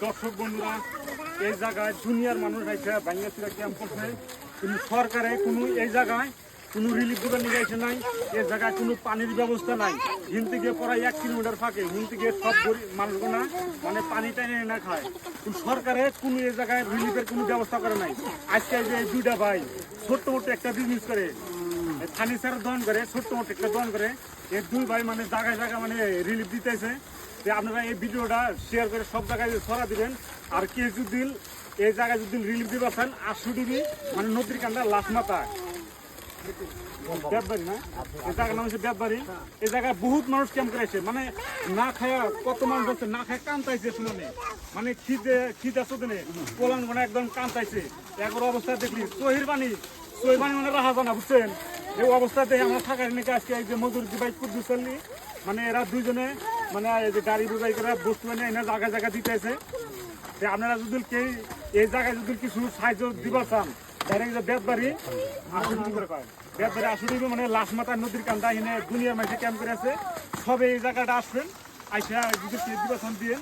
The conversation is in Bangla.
দর্শক বন্ধুরা এই জায়গায় দুনিয়ার মানুষ আছে বাংলাদেশের ক্যাম্প করছে, কিন্তু সরকারে কোনো এই জায়গায় কোনো রিলিফ দিবার নিয়ে আসে নাই। এই জায়গায় কোনো পানির ব্যবস্থা নাই। হিন থেকে প্রায় 1 কিলোমিটার ফাঁকে হিন থেকে সব মানুষগুলা মানে পানি টাইনে না খায়, কিন্তু সরকারে কোনো এই জায়গায় রিলিফের কোনো ব্যবস্থা করে নাই। আজকে যে দুইটা ভাই ছোট্ট মোটো একটা বিজনেস করে, ফার্নিচার দোকান করে, ছোট্ট মোটো একটা দোকান করে, এই দুই ভাই মানে জায়গায় জায়গায় মানে রিলিফ দিতেছে। যে আপনারা এই ভিডিওটা শেয়ার করে সব জায়গায় ছড়া দিবেন। আর কে যদি এই জায়গায় যদি রিলিফ দিতে চান 800 ডিবি মানে নদীর কান্দা লাশ মাথা বেতবাড়ি না, এই জায়গার নাম হচ্ছে বেতবাড়ি। এই জায়গায় বহুত মানুষ ক্যাম্প করেছে, মানে না খায়া কত মানুষ হচ্ছে না খায় কান্তাইছে শুনে, মানে খিদে চোদনে পোলান মানে একদম কান্তাইছে। একবার অবস্থা দেখলি চহির পানি মানে রাহা জানা বুঝছেন। এই অবস্থা দেখে আমরা থাকার নাকি আজকে এই যে মজুর বাইক কুদ্দু চললি, মানে এরা দুইজনে মানে এই যে গাড়ি বুঝাই করে বস্তু এনে এনে জায়গায় জায়গা দিতেছে। যে আপনারা যদি কে এই জায়গায় যদি কিছু সাহায্য দিবার চান, ডাইরেক্ট যে বেতবাড়ি 800 ডিবি করে পায়। বেতবাড়ি 800 ডিবি মানে লাশ মাথা নদীর কান্দা এনে দুনিয়ার মাঝে ক্যাম্প করে আছে। সবে এই জায়গাটা আসবেন, আইসা যদি দিবার চান দিয়ে